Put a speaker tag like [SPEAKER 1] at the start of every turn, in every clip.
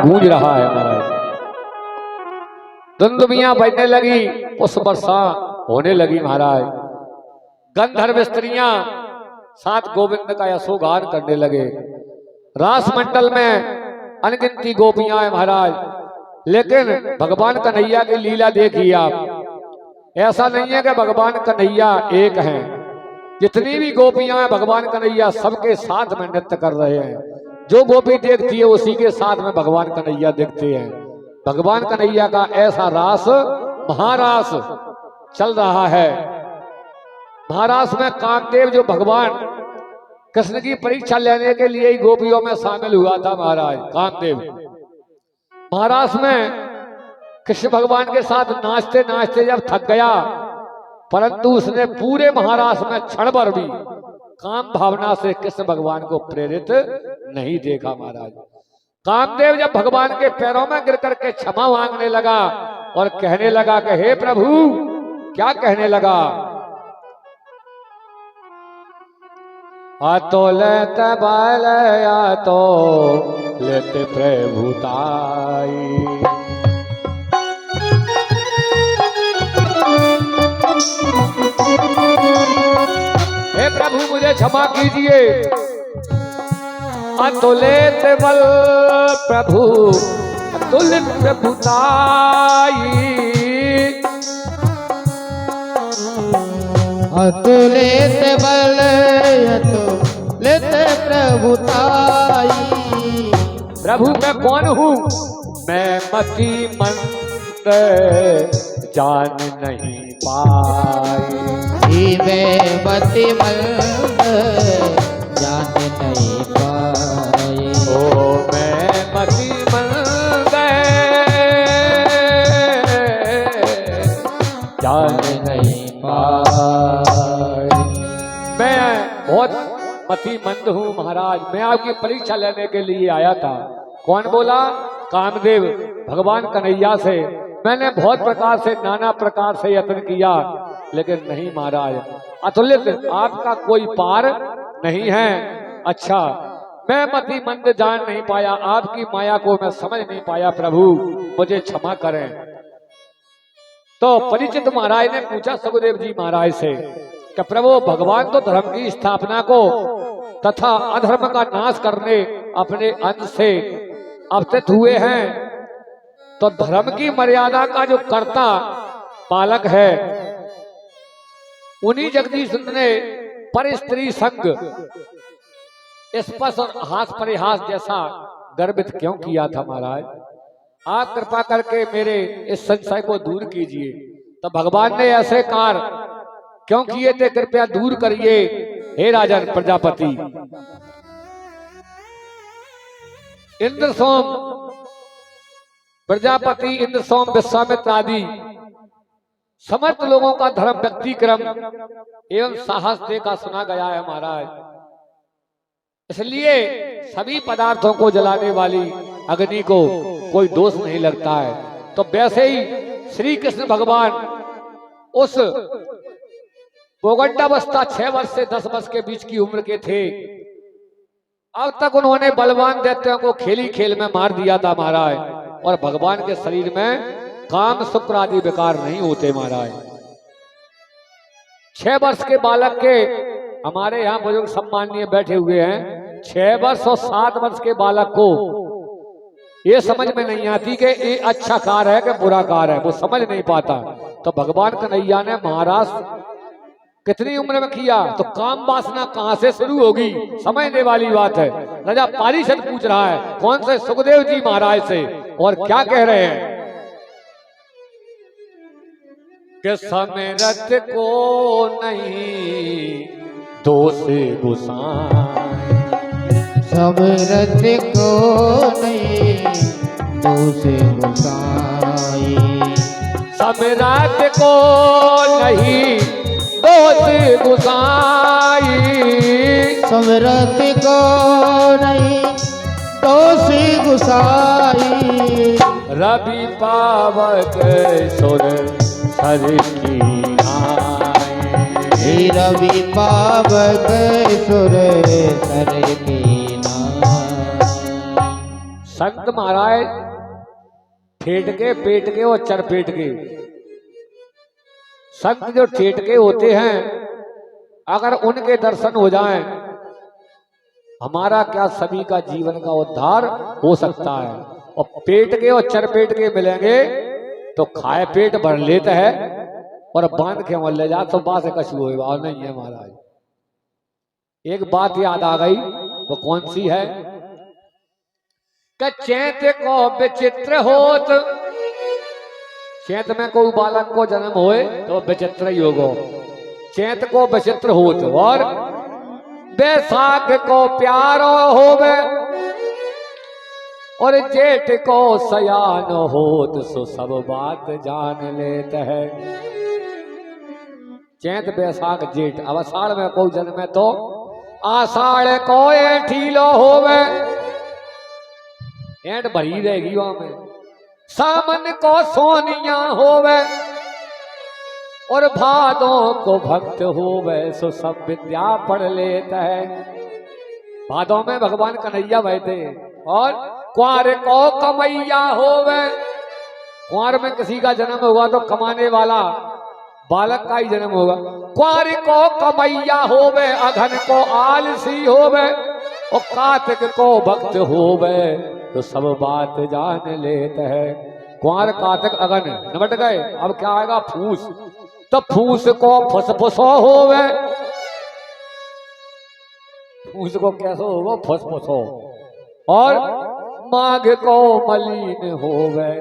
[SPEAKER 1] गूंज रहा है महाराज। धुंधुमियां बजने लगी, पुष्प वर्षा होने लगी महाराज। गंधर्व स्त्रियां साथ गोविंद का यशोगान करने लगे। रास मंडल में अनगिनती गोपियां हैं महाराज, लेकिन भगवान कन्हैया की लीला देखिए आप। ऐसा नहीं है कि भगवान कन्हैया एक हैं, जितनी भी गोपियां हैं भगवान कन्हैया सबके साथ में नृत्य कर रहे हैं। जो गोपी देखती है उसी के साथ में भगवान कन्हैया देखते हैं। भगवान कन्हैया का ऐसा रास महारास चल रहा है। महारास में कामदेव जो भगवान कृष्ण की परीक्षा लेने के लिए ही गोपियों में शामिल हुआ था महाराज। कामदेव महारास में कृष्ण भगवान के साथ नाचते नाचते जब थक गया, परंतु उसने पूरे महारास में क्षण भर भी काम भावना से कृष्ण भगवान को प्रेरित नहीं देखा महाराज। कामदेव जब भगवान के पैरों में गिर करके क्षमा मांगने लगा और कहने लगा कि हे प्रभु, क्या कहने लगा? तो लेते बाल या तो लेते प्रभुताई। हे प्रभु मुझे क्षमा कीजिए। अतुलित बल प्रभु अतुलित प्रभुताई।
[SPEAKER 2] अतुलित बल अतुलित प्रभुताई।
[SPEAKER 1] प्रभु मैं कौन हूँ? मैं मति मंद जान नहीं पाई।
[SPEAKER 2] मैं मति मंद जान नहीं पाई।
[SPEAKER 1] ओ मैं मति मंद जान नहीं पाई। मैं बहुत मति मंद हूँ महाराज। मैं आपकी परीक्षा लेने के लिए आया था। कौन बोला? कामदेव भगवान कन्हैया से। मैंने बहुत प्रकार से नाना प्रकार से यत्न किया, लेकिन नहीं महाराज। अतुलित आपका कोई पार नहीं है। अच्छा, मैं मति मंद जान नहीं पाया, आपकी माया को मैं समझ नहीं पाया। प्रभु मुझे क्षमा करें। तो परिचित महाराज ने पूछा सुखदेव जी महाराज से कि प्रभु भगवान तो धर्म की स्थापना को तथा अधर्म का नाश करने अपने अंश से अवतरित हुए हैं, तो धर्म की मर्यादा का जो कर्ता पालक है, उन्हीं जगदीश ने पर स्त्री संग स्पर्श और हास परिहास जैसा गर्वित क्यों किया था महाराज? आप कृपा करके मेरे इस संशय को दूर कीजिए। तो भगवान ने ऐसे कार्य क्यों किए थे, कृपया दूर करिए हे राजन प्रजापति। इंद्र सोम प्रजापति, इंद्र सोम, विश्वामित्र आदि समस्त लोगों का धर्म व्यक्तिक्रम एवं साहस देखा सुना गया है महाराज। इसलिए सभी पदार्थों को जलाने वाली अग्नि को कोई दोष नहीं लगता है। तो वैसे ही श्री कृष्ण भगवान उस पोगंडावस्था 6 वर्ष से 10 वर्ष के बीच की उम्र के थे। अब तक उन्होंने बलवान दैत्यों को खेली खेल में मार दिया था महाराज, और भगवान के शरीर में काम शुक्र आदि विकार नहीं होते महाराज। 6 वर्ष के बालक के, हमारे यहाँ बुजुर्ग सम्माननीय बैठे हुए हैं, 6 वर्ष और 7 वर्ष के बालक को ये समझ में नहीं आती कि ये अच्छा कार्य है कि बुरा कार्य है, वो समझ नहीं पाता। तो भगवान कन्हैया ने महाराज कितनी उम्र में किया, तो काम वासना कहां से शुरू होगी, समझने वाली बात है। राजा पारिषद पूछ रहा है, कौन से? सुखदेव जी महाराज से। और क्या कह रहे हैं कि समरथ को नहीं दोष गुसाई।
[SPEAKER 2] समरथ को नहीं दोष गुसाई।
[SPEAKER 1] समरथ को नहीं दोष गुसाई।
[SPEAKER 2] समरथ को नहीं दोष गुसाई।
[SPEAKER 1] रवि पावक सुर सर की नाई।
[SPEAKER 2] रवि पावक सुर सर की नाई।
[SPEAKER 1] संत महाराज ठेठ के, पेट के और चरपेट के। संत जो ठेठ के होते हैं, अगर उनके दर्शन हो जाएं, हमारा क्या सभी का जीवन का उद्धार हो सकता है। और पेट के और चरपेट के मिलेंगे तो खाए पेट भर लेता है और बांध के मर ले जा तो बात से कछु होगा और नहीं है महाराज। एक बात याद आ गई, वो कौन सी है? चैत को विचित्र होत, चैत में कोई बालक को जन्म होए तो विचित्र ही होगा। चैत को विचित्र होत और बैसाख को प्यारो होवे और जेठ को सयान होत, सो सब बात जान लेते हैं। चैत बैसाख जेठ, अब आषाढ़ में कोई जन्मे तो आषाढ़ को ठीलो होवे, एंट भरी रहेगी वहां में। सामन को सोनिया होवे और भादों को भक्त होवे, सो सब विद्या पढ़ लेता है। भादों में भगवान कन्हैया बैठे और कुंवर को कमैया होवे, कुंवर में किसी का जन्म होगा तो कमाने वाला बालक का ही जन्म होगा। कुंवर को कमैया होवे, अघन को आलसी होवे और कार्तिक को भक्त होवे, तो सब बात जान लेते हैं। कुंवर कार्तिक अगन निबट गए, अब क्या आएगा? फूस। तो फूस को फुसफुसो होवे, फूस को कैसे होगा? फुसफुसो। और माघ को मलिन होवे,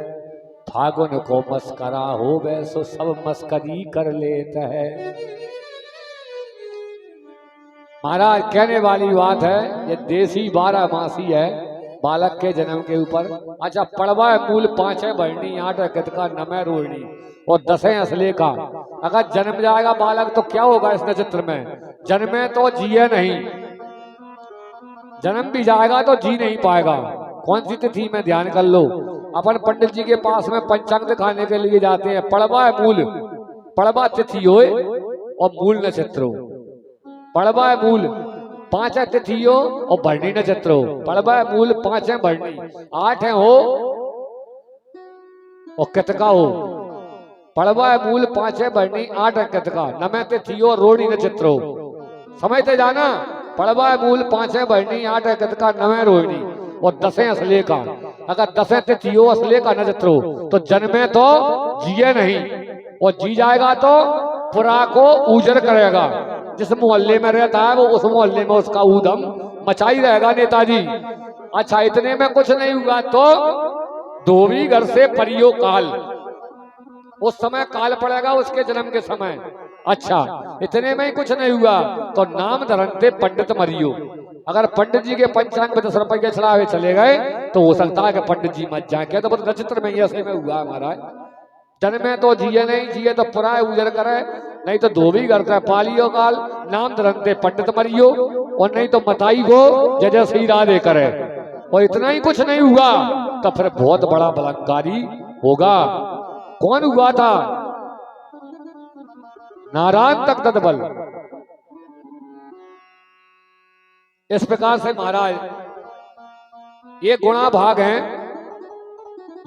[SPEAKER 1] फागुन को मस्करा होवे, सो सब मस्करी कर लेते हैं। महाराज कहने वाली बात है, ये देसी 12 मासी है बालक के जन्म के ऊपर। अच्छा, पड़वा मूल 5 बढ़नी 8 गतका 9 रोहिणी और 10 असले का। अगर जन्म जाएगा बालक तो क्या होगा इस नक्षत्र में? जन्मे तो जिए नहीं, जन्म भी जाएगा तो जी नहीं पाएगा। कौन सी तिथि में ध्यान कर लो। अपन पंडित जी के पास में पंचांग दिखाने के लिए जाते हैं। पड़वा मूल, पड़वा तिथि हो और मूल नक्षत्र हो। पड़वा मूल 5 तिथि हो और भरणी नक्षत्र हो। पड़वा मूल 5 है, भरणी 8 है हो और कृतिका हो। पड़वा मूल 5 है, भरणी 8 है, कृतिका 9 तिथि हो, रोहिणी नक्षत्र हो। समझते जाना, पड़वा मूल 5 है, भरणी 8 है, कृतिका 9 रोहिणी और 10 असले का। अगर 10 तिथि हो, असले का नक्षत्र हो तो जन्मे तो जिए नहीं, और जी जाएगा तो पुरा को उजर करेगा। जिस मोहल्ले में रहता है वो उस मोहल्ले में उसका ऊधम मचाई रहेगा नेताजी। अच्छा, इतने में कुछ नहीं हुआ तो धोबी घर से परियो काल, उस समय काल पड़ेगा उसके जन्म के समय। अच्छा, इतने में ही कुछ नहीं हुआ तो नाम धरनते पंडित मरियो। अगर पंडित जी के पंचांग में 10 रुपये चढ़ावे चले गए तो हो सकता है कि पंडित जी मत जाए। क्या तो नक्षत्र में ऐसे में हुआ हमारा। जन्मे तो जिये नहीं, जिये तो पुराए उजर करे, नहीं तो धोबी करता पालियो काल, नाम धरनते पंडित मरियो, और नहीं तो मताई को जय श्री राधे करे। और इतना ही कुछ नहीं हुआ तो फिर बहुत बड़ा बलात्कारी होगा। कौन हुआ था? नारायण तक तत्बल। इस प्रकार से महाराज ये गुणा भाग हैं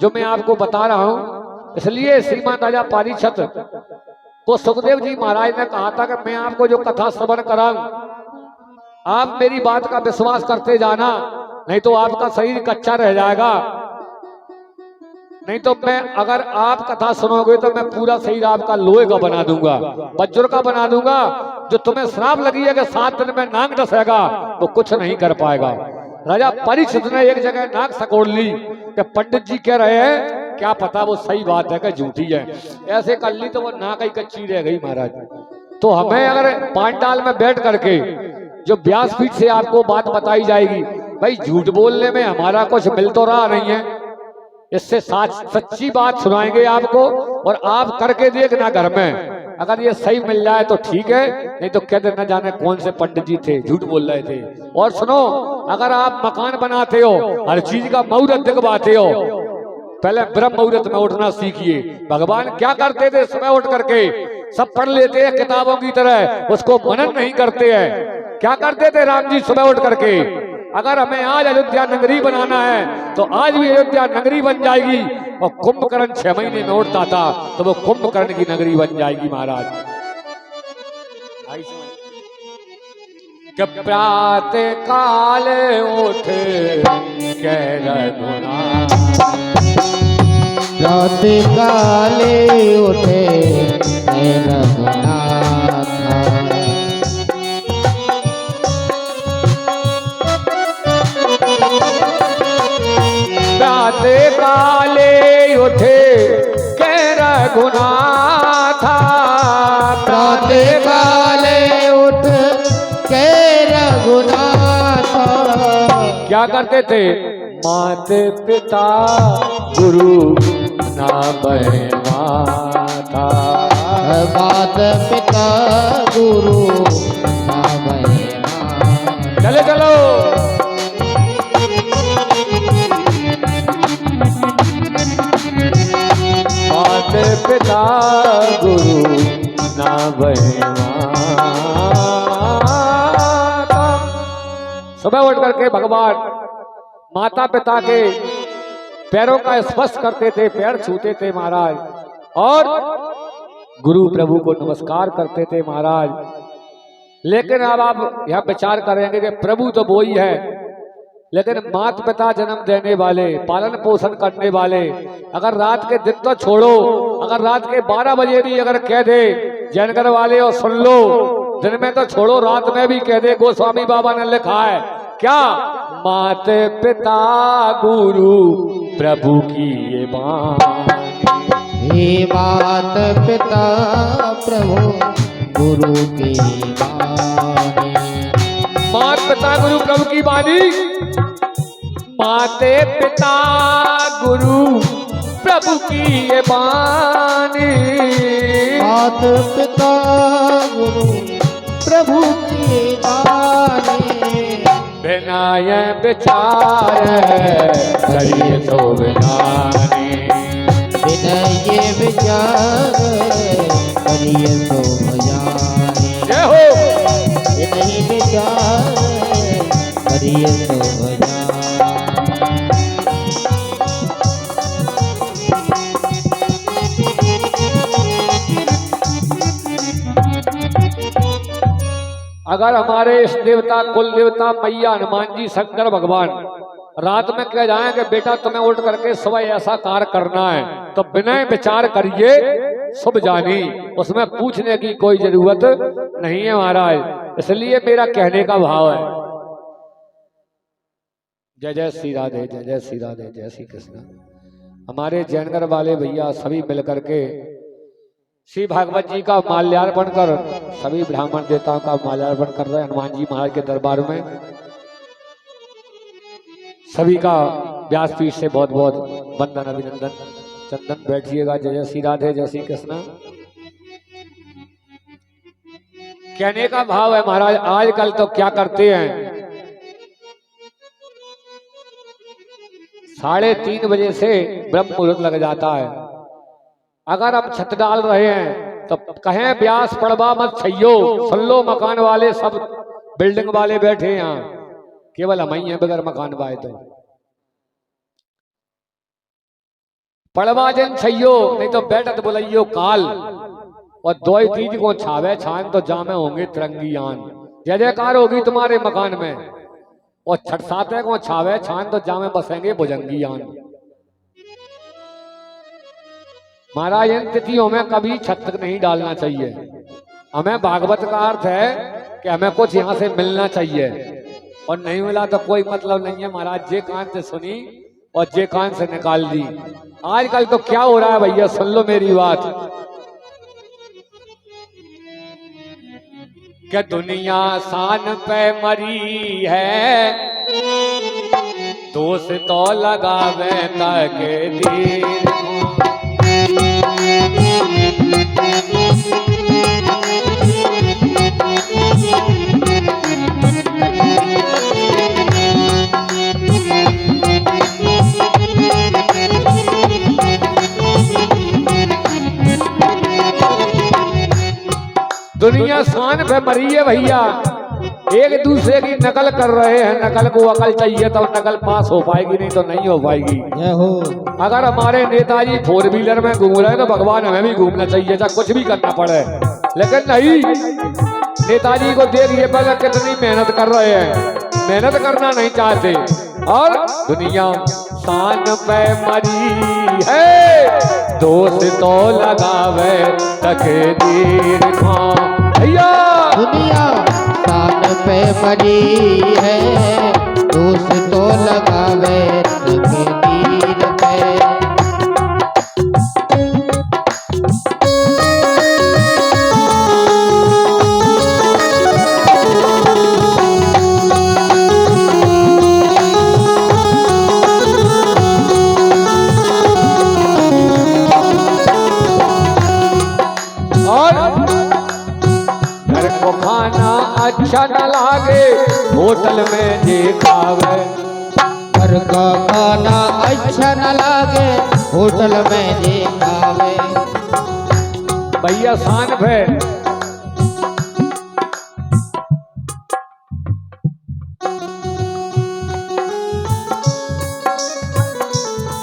[SPEAKER 1] जो मैं आपको बता रहा हूं। इसलिए श्रीमान राजा पारीक्षत को सुखदेव जी महाराज ने कहा था कि मैं आपको जो कथा श्रवण कराऊं, आप मेरी बात का विश्वास करते जाना, नहीं तो आपका शरीर कच्चा रह जाएगा। नहीं तो मैं, अगर आप कथा सुनोगे तो मैं पूरा शरीर आपका लोहे का बना दूंगा, वज्र का बना दूंगा। जो तुम्हें श्राप लगी है कि 7 दिन में नाक डसेगा, वो कुछ नहीं कर पाएगा। राजा परीक्षित ने एक जगह नाक सकोड़ ली कि पंडित जी कह रहे हैं, क्या पता वो सही बात है कि झूठी है। ऐसे कर ली तो वो नाक ही कच्ची रह गई महाराज। तो हमें अगर पांडाल में बैठ करके जो व्यासपीठ से आपको बात बताई जाएगी, भाई झूठ बोलने में हमारा कुछ मिल तो रहा नहीं है। इससे सच्ची बात सुनाएंगे आपको और आप करके देखना घर में। अगर ये सही मिल जाए तो ठीक है, नहीं तो कहते न जाने कौन से पंडित जी थे झूठ बोल रहे थे। और सुनो, अगर आप मकान बनाते हो, हर चीज का मुहूर्त दिखवाते हो, पहले ब्रह्म मुहूर्त में उठना सीखिए। भगवान क्या करते थे? सुबह उठ करके सब पढ़ लेते हैं किताबों की तरह, उसको मनन नहीं करते हैं। क्या करते थे राम जी? सुबह उठ करके अगर हमें आज अयोध्या नगरी बनाना है तो आज भी अयोध्या नगरी बन जाएगी। और कुंभकर्ण 6 महीने में उठता था तो वो कुंभकर्ण की नगरी बन जाएगी महाराज। प्रातः काल उठ के रघुनाथ,
[SPEAKER 2] प्रातः काले उठे रघुनाथ,
[SPEAKER 1] प्रातः काले उठे के रघुनाथ,
[SPEAKER 2] प्रातः काले उठ के रघुनाथ।
[SPEAKER 1] क्या करते थे? माते पिता गुरु ना माता,
[SPEAKER 2] मात पिता गुरु ना माता।
[SPEAKER 1] चले चलो। माते पिता गुरु ना माता। सुबह उठ करके भगवान माता पिता के पैरों का स्पर्श करते थे, पैर छूते थे महाराज, और गुरु प्रभु को नमस्कार करते थे महाराज। लेकिन अब आप यह विचार करेंगे कि प्रभु तो वो ही है, लेकिन माता पिता जन्म देने वाले, पालन पोषण करने वाले, अगर रात के दिन तो छोड़ो, अगर रात के 12 बजे भी अगर कह दे जयनगर वाले और सुन लो, दिन में तो छोड़ो रात में भी कह दे, गोस्वामी बाबा ने लिखा है क्या? माते पिता गुरु प्रभु की ये बानी,
[SPEAKER 2] हे मात पिता प्रभु गुरु की बानी।
[SPEAKER 1] मात पिता गुरु प्रभु की बानी, माते पिता गुरु प्रभु की ये बानी,
[SPEAKER 2] मात पिता गुरु प्रभु की बानी।
[SPEAKER 1] बिना ये विचार करिए तो बिनानी,
[SPEAKER 2] बिना ये विचार करिए तो बजानी।
[SPEAKER 1] जय हो।
[SPEAKER 2] बिना ये विचार करिए तो बजानी।
[SPEAKER 1] अगर हमारे इष्ट देवता कुल देवता मैया हनुमान जी शंकर भगवान रात में कह जाए कि बेटा तुम्हें उठ करके सुबह ऐसा कार्य करना है, तो बिना विचार करिए शुभ जानी, उसमें पूछने की कोई जरूरत नहीं है महाराज। इसलिए मेरा कहने का भाव है, जय जय श्री राधे, जय जय श्री राधे, जय श्री कृष्ण। हमारे जैनगर वाले भैया सभी मिलकर के श्री भागवत जी का माल्यार्पण कर सभी ब्राह्मण देवताओं का माल्यार्पण कर रहे हैं हनुमान जी महाराज के दरबार में। सभी का व्यासपीठ से बहुत बहुत वंदन अभिनंदन। चंदन बैठिएगा। जय जय श्री राधे, जय श्री कृष्ण। कहने का भाव है महाराज, आजकल तो क्या करते हैं, 3:30 बजे से ब्रह्म मुहूर्त लग जाता है। अगर हम छत डाल रहे हैं तो कहें व्यास पड़वा मत छैयो, सुन लो मकान वाले सब बिल्डिंग वाले बैठे हैं यहाँ, केवल हम ही हैं बगैर मकान वाले। तो पड़वा जन छैयो, नहीं तो बैठत बुलाइयो काल, और 2-3 को छावे छान तो जामे होंगे तिरंगियान। जय जयकार होगी तुम्हारे मकान में, और 6-7 को छावे छान तो जामे बसेंगे भुजंगियान। महाराज इन तिथियों में कभी छत नहीं डालना चाहिए। हमें भागवत का अर्थ है कि हमें कुछ यहाँ से मिलना चाहिए, और नहीं मिला तो कोई मतलब नहीं है महाराज। जे कान से सुनी और जे कान से निकाल दी। आजकल तो क्या हो रहा है भैया, सुन लो मेरी बात, कि दुनिया शान पे मरी है, दोष तो लगावे तक दीन। दुनिया शान पे मरी है भैया, एक दूसरे की नकल कर रहे हैं। नकल को अकल चाहिए तो नकल पास हो पाएगी, नहीं तो नहीं हो पाएगी।
[SPEAKER 2] जय हो।
[SPEAKER 1] अगर हमारे नेताजी 4 व्हीलर में घूम रहे हैं तो भगवान हमें भी घूमना चाहिए, चाहे कुछ भी करना पड़े। लेकिन नहीं, नेताजी को देखिए पहले कितनी मेहनत कर रहे हैं, मेहनत करना नहीं चाहते। और दुनिया शान पे मरी है, दोस्त तो लगावे तकदीर खां भैया।
[SPEAKER 2] दुनिया शान पे मरी है, दोस्त तो लगावे तकदीर पे।
[SPEAKER 1] घर को खाना अच्छा न लागे, होटल में जे खावे।
[SPEAKER 2] घर का खाना अच्छा न लागे, होटल में जे खावे।
[SPEAKER 1] भैया शान पे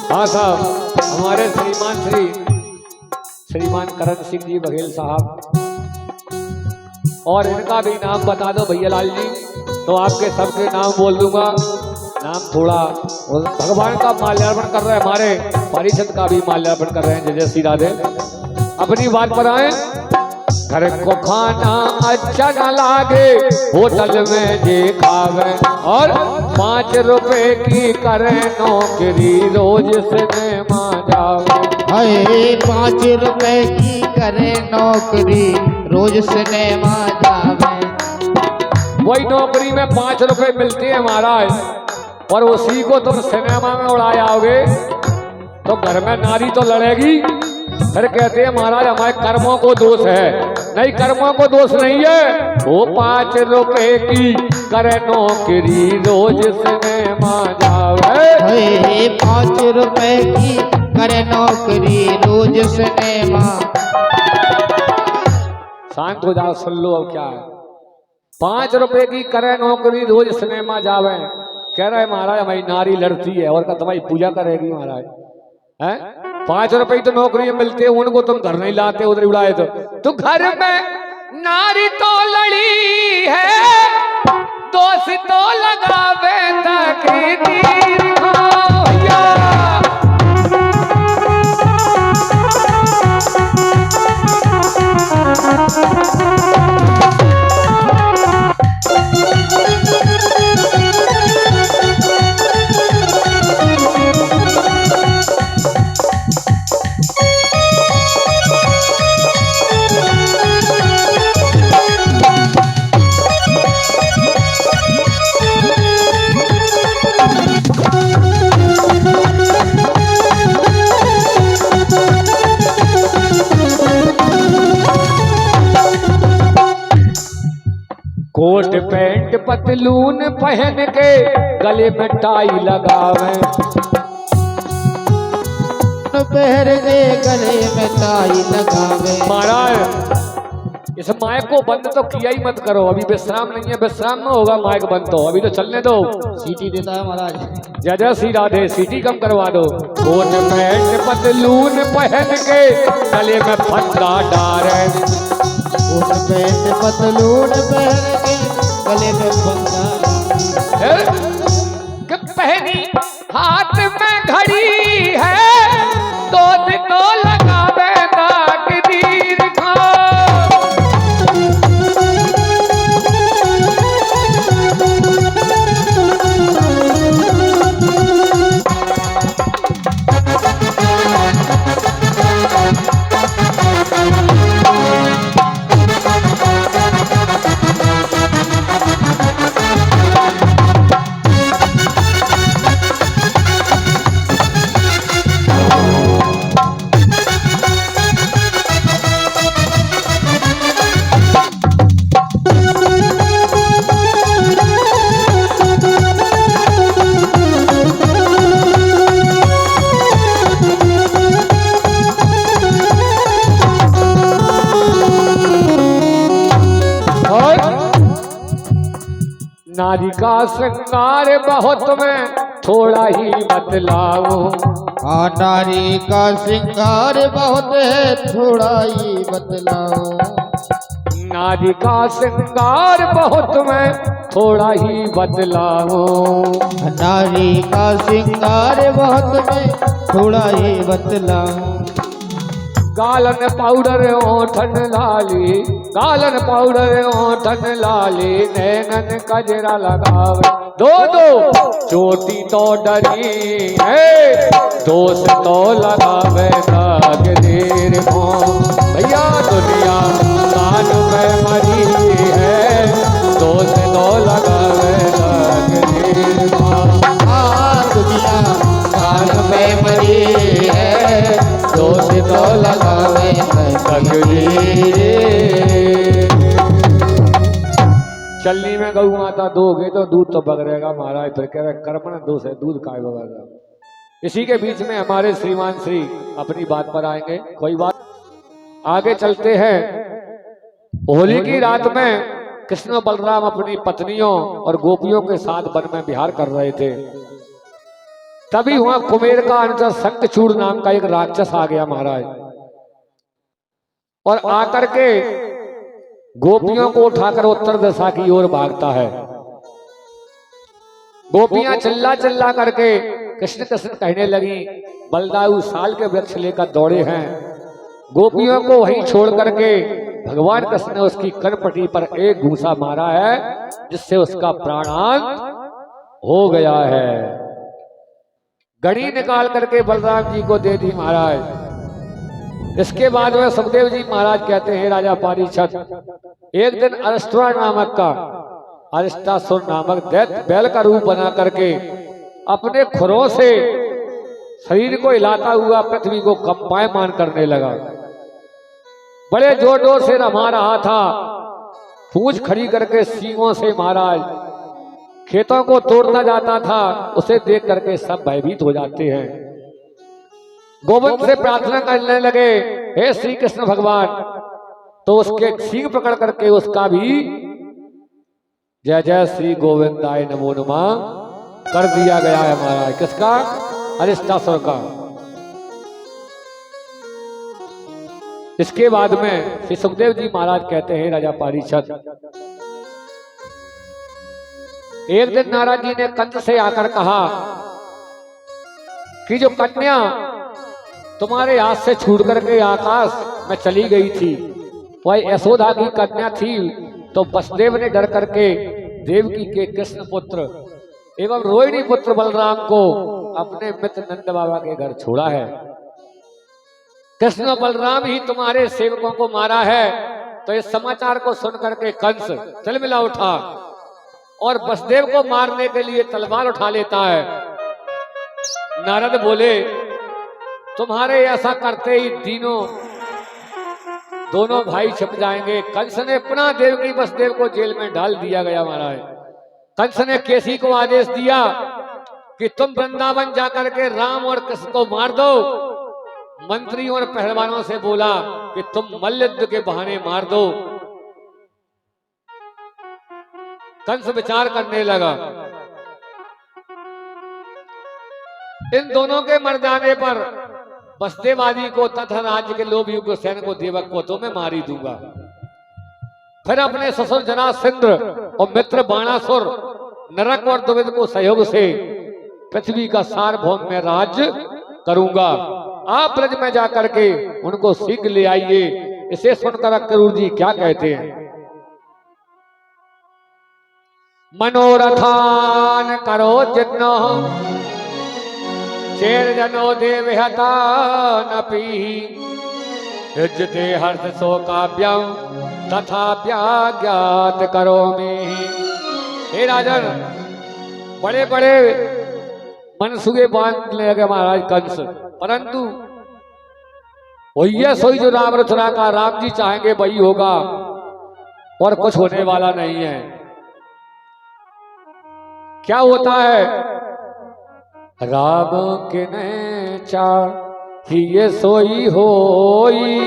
[SPEAKER 1] हाँ साहब, हमारे श्रीमान करण सिंह जी बघेल साहब, और इनका भी नाम बता दो भैया लाल जी, तो आपके सबके नाम बोल दूंगा। नाम थोड़ा, और भगवान का माल्यार्पण कर रहे हैं, हमारे परिषद का भी माल्यार्पण कर रहे हैं। जय जय श्री राधे। अपनी बात पर आए। घर को खाना अच्छा न लागे, होटल में जे खावे। और 5 रुपए की करे नौकरी, रोज सिनेमा जावे।
[SPEAKER 2] हाय 5 रुपए की करे नौकरी, रोज सिनेमा जावे।
[SPEAKER 1] वही नौकरी में 5 रुपए मिलते हैं महाराज, और उसी को तुम सिनेमा में उड़ाओगे तो घर में नारी तो लड़ेगी। फिर कहते हैं महाराज हमारे कर्मों को दोष है। नहीं, कर्मों को दोष नहीं है। वो 5 रुपए की करे नौकरी, रोज सिनेमा जावे।
[SPEAKER 2] हाय 5 रुपए की करे नौकरी, रोज सिनेमा।
[SPEAKER 1] शांत हो जाओ, सुन लो अब क्या है। 5 रुपए की करे नौकरी, रोज सिनेमा जावे। कह रहा है महाराज हमारी नारी लड़ती है और तुम्हारी पूजा करेगी महाराज है। 5 रुपए तो नौकरी मिलते हैं, उनको तुम घर नहीं लाते, उधर उड़ाए तो घर में नारी तो लड़ी है, दोस्त तो लगावे तकदीर खां भैया। कोट पैंट पतलून पहन के गले में टाई लगावे।
[SPEAKER 2] पहर दे गले में टाई लगावे।
[SPEAKER 1] महाराज इस माइक को बंद तो किया ही मत करो, अभी विश्राम नहीं है। विश्राम में होगा माइक बंद, तो अभी तो चलने दो।
[SPEAKER 2] सीटी देता है महाराज।
[SPEAKER 1] जय जय श्री राधे। सीटी कम करवा दो। कोट पैंट पतलून पहन के गले में फंदा डारे।
[SPEAKER 2] कोट पैंट पतलून पहन के गले में फंदा
[SPEAKER 1] पहनी, हाथ में घड़ी है, दोस्त तो लगावे तकदीर खां। नारी का श्रृंगार बहुत मैं थोड़ा ही बतलाऊं।
[SPEAKER 2] नारी का श्रृंगार बहुत है थोड़ा ही बतलाओ।
[SPEAKER 1] नारी का श्रृंगार बहुत मैं थोड़ा ही बतलाऊं।
[SPEAKER 2] नारी का श्रृंगार बहुत मैं थोड़ा ही बतलाऊं।
[SPEAKER 1] गालन पाउडर ओठन लाली, गालन पाउडर ओठन लाली, नैनन कजरा लगावे दो दो चोटी तो डरी है, दोस्त तो लगावे दाग देर को। भैया दुनिया कान में मरी है, दोस्त तो लगावे दाग देर को।
[SPEAKER 2] दुनिया कान में मरी है, दोस्त तो लगावे तकदीर।
[SPEAKER 1] चलनी में गऊ माता दोगे तो दूध तो बगरेगा महाराज, फिर कह रहे कर्मण दोष है दूध काय बगेगा। इसी के बीच में हमारे श्रीमान श्री अपनी बात पर आएंगे। कोई बात आगे चलते हैं। होली की रात में कृष्ण बलराम अपनी पत्नियों और गोपियों के साथ वन में विहार कर रहे थे। तभी वहां कुमेर का अंतर शंखचूड़ नाम का एक राक्षस आ गया महाराज, और आकर के गोपियों को उठाकर उत्तर दिशा की ओर भागता है। गोपियां चिल्ला चिल्ला करके कृष्ण कृष्ण कहने लगी। बलदाऊ साल के वृक्ष लेकर दौड़े हैं। गोपियों को वहीं छोड़ करके भगवान कृष्ण ने उसकी कनपटी पर एक घूंसा मारा है, जिससे उसका प्राणांत हो गया है। घड़ी निकाल करके बलराम जी को दे दी महाराज। इसके बाद में सुखदेव जी महाराज कहते हैं, राजा पारीक्षत, एक दिन अरिष्टा नामक का अरिष्टासुर नामक दैत्य बैल का रूप बना करके अपने खुरों से शरीर को हिलाता हुआ पृथ्वी को कंपायमान करने लगा। बड़े जोर जोर से रमा रहा था। पूंछ खड़ी करके सींगों से महाराज खेतों को तोड़ता जाता था। उसे देख करके सब भयभीत हो जाते हैं। गोविंद से प्रार्थना करने लगे, हे श्री कृष्ण भगवान। तो उसके सींग पकड़ करके उसका भी जय जय श्री गोविंदाय नमो नमः कर दिया गया है महाराज। किसका? अरिष्टासुर का। इसके बाद में श्री सुखदेव जी महाराज कहते हैं, राजा पारीक्षत, एक दिन नारद जी ने कंस से आकर कहा कि जो कन्या तुम्हारे हाथ से छूट करके आकाश में चली गई थी, वह यशोदा की कन्या थी। तो वसुदेव ने डर करके देवकी के कृष्ण पुत्र एवं रोहिणी पुत्र बलराम को अपने मित्र नंद बाबा के घर छोड़ा है। कृष्ण बलराम ही तुम्हारे सेवकों को मारा है। तो इस समाचार को सुन करके कंस तिलमिला उठा और वसुदेव को मारने के लिए तलवार उठा लेता है। नारद बोले, तुम्हारे ऐसा करते ही दोनों भाई छिप जाएंगे। कंस ने पुनः देवकी वसुदेव को जेल में डाल दिया गया महाराज। कंस ने केसी को आदेश दिया कि तुम वृंदावन जाकर के राम और कृष्ण को मार दो। मंत्रियों और पहलवानों से बोला कि तुम मल्लयुद्ध के बहाने मार दो। कंस विचार करने लगा, इन दोनों के मर जाने पर वसुदेव आदि को तथा राज्य के लोभ युग सैन को देवक को तो मैं मार ही दूंगा। फिर अपने ससुर जरासंध और मित्र बाणासुर नरक और द्विविद को सहयोग से पृथ्वी का सार्वभौम में राज्य करूंगा। आप ब्रज में जाकर के उनको शीघ्र ले आइए। इसे सुनकर अक्रूर जी क्या कहते हैं, मनोरथान करो जिन्नो शेर जनो देवहता नपी युजते हर्ष शोकाभ्यम तथा ज्ञात करो में। हे राजन, बड़े बड़े मनसुबे बांधने लगे महाराज कंस, परंतु वही सोई जो राम रचना का राम जी चाहेंगे वही होगा और कुछ होने वाला नहीं है। क्या होता है, राम के ने चाहिए सोई होई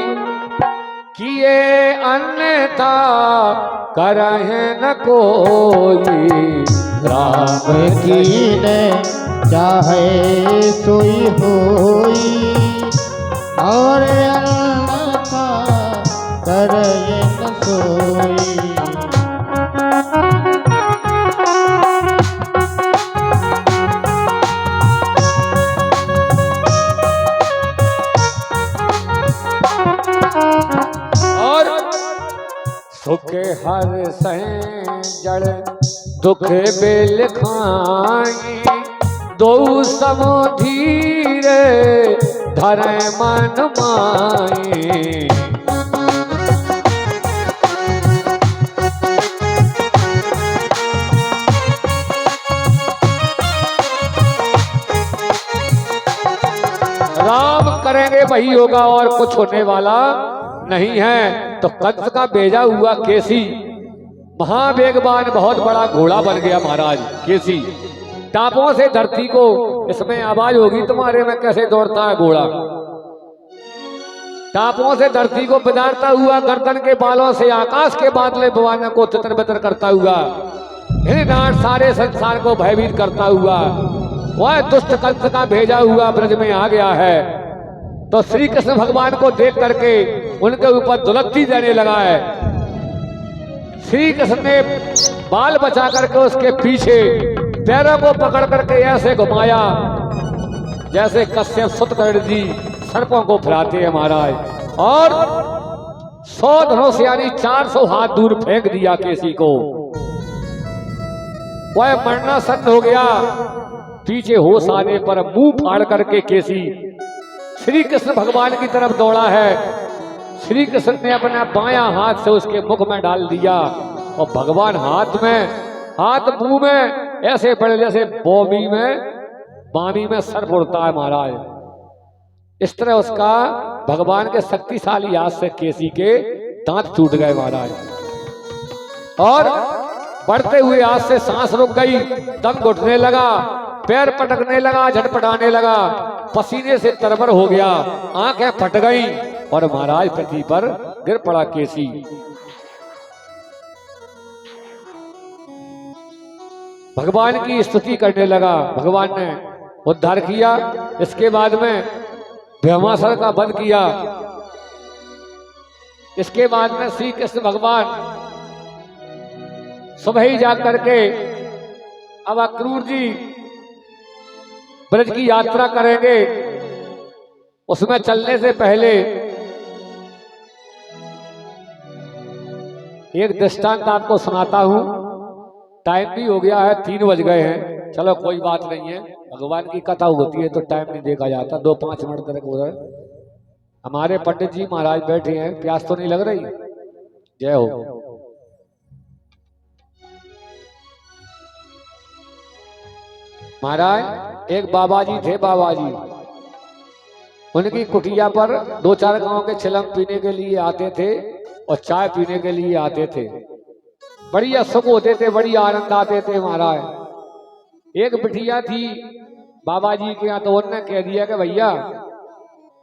[SPEAKER 1] किए अन्यथा करहे न कोई।
[SPEAKER 2] राम कीने चाहे सोई होई, और अन्यथा करे न सोई।
[SPEAKER 1] सुखे हर सह जड़ दुख बेल खाई, दो समो धीरे धरे मन माई। राम करेंगे वही होगा और कुछ होने वाला नहीं है। तो कंस का भेजा हुआ केसी महावेगवान बहुत बड़ा घोड़ा बन गया महाराज। केसी टापों से धरती को, इसमें आवाज होगी तुम्हारे में कैसे दौड़ता है घोड़ा। टापों से धरती को बिदारता हुआ, गर्दन के बालों से आकाश के बादले बवाने को तितर बितर करता हुआ, हिरनाट सारे संसार को भयभीत करता हुआ वह दुष्ट कंस का भेजा हुआ ब्रज में आ गया है। तो श्री कृष्ण भगवान को देख करके उनके ऊपर दुलत्ती देने लगा है। श्री कृष्ण ने बाल बचा करके उसके पीछे पैरों को पकड़ करके ऐसे घुमाया जैसे कश्यप सुतकर्ण जी सर्पों को फैलाते हैं महाराज। और 100 धनुष यानी 400 हाथ दूर फेंक दिया केसी को। वह मरना सन्न हो गया। पीछे होश आने पर मुंह फाड़ करके केसी श्री कृष्ण भगवान की तरफ दौड़ा है। श्री कृष्ण ने अपना बायां हाथ से उसके मुख में डाल दिया और भगवान हाथ मुंह में ऐसे पड़े जैसे बामी में सर्प उड़ता है महाराज। इस तरह उसका भगवान के शक्तिशाली हाथ से केसी के दांत टूट गए महाराज। और बढ़ते हुए हाथ से सांस रुक गई, दम घुटने लगा, पैर पटकने लगा, झटपटाने लगा, पसीने से तरबर हो गया, आंखें फट गई और महाराज पृथ्वी पर गिर पड़ा केसी। भगवान की स्तुति करने लगा। भगवान ने उद्धार किया। इसके बाद में भीमासुर का वध किया। इसके बाद में श्री कृष्ण भगवान सुबह ही जाकर के अब अक्रूर जी ब्रज की यात्रा करेंगे। उसमें चलने से पहले एक दृष्टांत आपको सुनाता हूं। टाइम भी हो गया है, 3 बज गए हैं। चलो कोई बात नहीं है, भगवान की कथा होती है तो टाइम नहीं देखा जाता। 2-5 मिनट तक उधर हमारे पंडित जी महाराज बैठे हैं, प्यास तो नहीं लग रही? जय हो। महाराज एक बाबा जी थे। बाबा जी उनकी कुटिया पर 2-4 गांव के छिलम पीने के लिए आते थे और चाय पीने के लिए आते थे। बढ़िया सुख होते थे, बड़ी आनंद आते थे महाराज। एक बिटिया थी बाबा जी के यहाँ, तो उन्होंने कह दिया कि भैया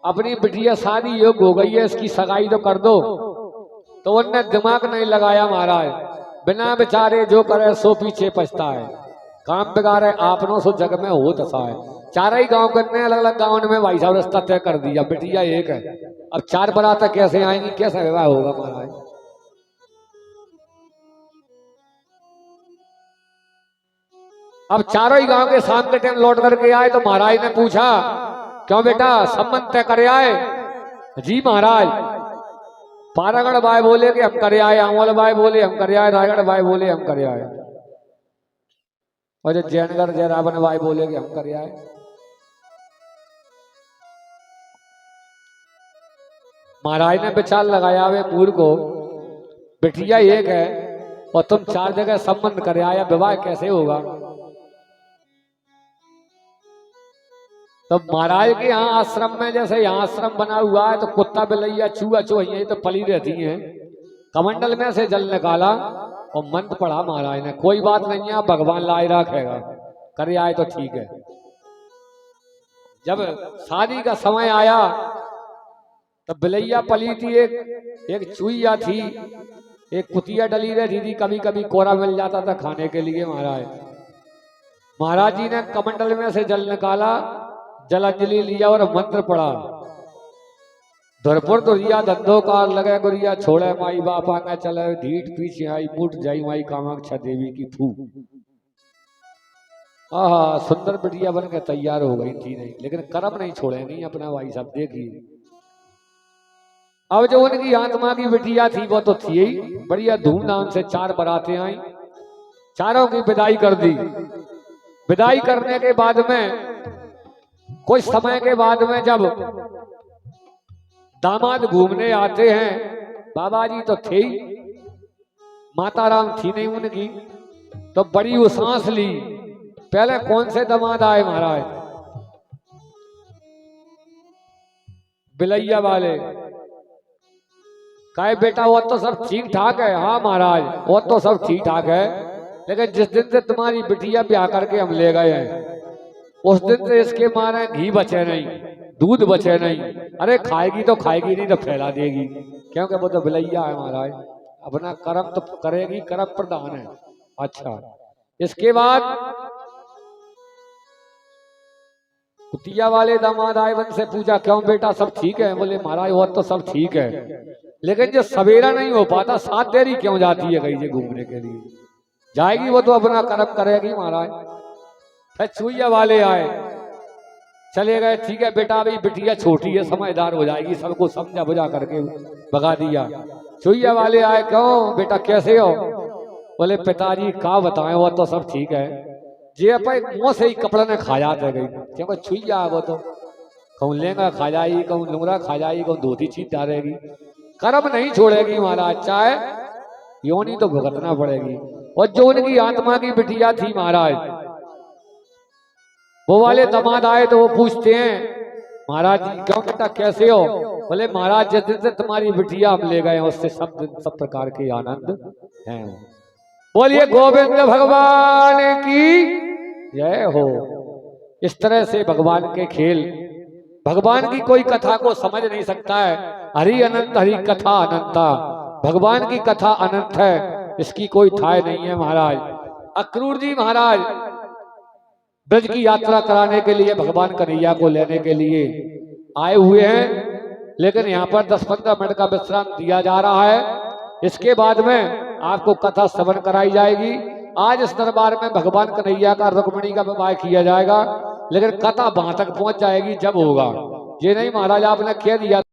[SPEAKER 1] अपनी बिटिया शादी योग्य हो गई है, इसकी सगाई तो कर दो। तो उन्होंने दिमाग नहीं लगाया महाराज। बिना बेचारे जो करे सो पीछे पछता है। काम बिगाड़े आपनों सो जग में हो दशा है। 4 ही गांव करने, अलग अलग गांव में भाई साहब रास्ता तय कर दिया। बिटिया एक है, अब 4 बारात कैसे आएंगी, कैसा विवाह होगा महाराज? अब 4 ही गांव के शाम के टाइम लौट करके आए तो महाराज ने पूछा, क्यों बेटा संबंध तय करे आए? जी महाराज। पारागढ़ भाई बोले कि हम करे आए, अमोल भाई बोले हम करे आए, रायगढ़ भाई बोले हम करे आए, और जो जैनगढ़ जयरावन भाई बोले कि हम करे आए। महाराज ने विचार लगाया वे मूर को, बिटिया एक है और तुम 4 जगह संबंध करे आया, विवाह कैसे होगा? तो महाराज के यहाँ आश्रम में, जैसे यहाँ आश्रम बना हुआ है तो कुत्ता बिलैया चूहा चूहिया तो पली रहती हैं। कमंडल में से जल निकाला और मंत्र पढ़ा महाराज ने, कोई बात नहीं है, भगवान लाए रखेगा, करे आए तो ठीक है। जब शादी का समय आया तो बिलैया पली थी, एक चूहिया थी, एक कुतिया डली रहती थी, कभी कभी कोरा मिल जाता था खाने के लिए। महाराज जी ने कमंडल में से जल निकाला, जलांजलि लिया और मंत्र पढ़ा। धरपुर दुरिया धंधोकार लगे गुरिया, छोड़े माई बाप आगे चले, ढीठ पीछे आई मुठ जाई माई कामाक्षा देवी की फू। आहा, सुंदर बिटिया बन के तैयार हो गई थी नहीं, लेकिन कर्म नहीं छोड़े नहीं अपना भाई साहब। देखिए अब जो उनकी आत्मा की बिटिया थी वो तो थी ही, बढ़िया धूमधाम से 4 बारातें आई, चारों की विदाई कर दी। विदाई करने के बाद में कुछ समय के बाद में जब दामाद घूमने आते हैं, बाबा जी तो थे ही, माता राम थी नहीं उनकी, तो बड़ी वो सांस ली। पहले कौन से दामाद आए महाराज? बिलैया वाले। कहे बेटा वो तो सब ठीक ठाक है। हाँ महाराज वो तो सब ठीक ठाक है, लेकिन जिस दिन से तुम्हारी बिटिया ब्याह करके हम ले गए हैं, उस दिन से इसके मारे घी बचे नहीं, दूध बचे नहीं। अरे खाएगी तो खाएगी, नहीं तो फैला देगी, क्योंकि वो तो बिलैया है महाराज। अपना कर्म तो करेगी, कर्म प्रधान है। अच्छा, इसके बाद कुतिया वाले दामाद आए, वन से पूछा क्यों बेटा सब ठीक है? बोले महाराज वो तो सब ठीक है, लेकिन जो सवेरा नहीं हो पाता, 7 देरी क्यों जाती है कहीं से घूमने के लिए? जाएगी वो तो अपना कर्म करेगी महाराज। फिर चुईया वाले आए, चले गए। ठीक है बेटा अभी बिटिया छोटी है, समझदार हो जाएगी, सबको समझा बुझा करके भगा दिया। चुईया वाले आए, क्यों बेटा कैसे हो? बोले पिताजी का बताएं वो तो सब ठीक है, जे अपन मुंह से ही कपड़ा ने खा जाते गई, क्योंकि छुईया वो तो कहूँ लेंगा खा जाएगी, कहूँ लुंगरा खा जाएगी, कहूँ धोती छीट डालेगी। कर्म नहीं छोड़ेगी महाराज, चाहे योनी तो भुगतना पड़ेगी। और जो उनकी आत्मा की बिटिया थी महाराज, वो वाले दामाद आए तो वो पूछते हैं महाराज जी क्यों बेटा कैसे हो? बोले महाराज जिस दिन से तुम्हारी बिटिया हम ले गए उससे सब प्रकार के आनंद हैं। बोलिए गोविंद भगवान की जय हो। इस तरह से भगवान के खेल, भगवान की कोई कथा को समझ नहीं सकता है। हरि अनंत हरि कथा अनंता, भगवान की कथा अनंत है, इसकी कोई थाय नहीं है महाराज। अक्रूर जी महाराज ब्रज की यात्रा कराने के लिए भगवान कन्हैया को लेने के लिए आए हुए हैं, लेकिन यहाँ पर 10-15 मिनट का विश्राम दिया जा रहा है। इसके बाद में आपको कथा श्रवण कराई जाएगी। आज इस दरबार में भगवान कन्हैया का रुक्मिणी का विवाह किया जाएगा, लेकिन कथा वहां तक पहुंच जाएगी जब होगा। ये नहीं महाराज आपने कह दिया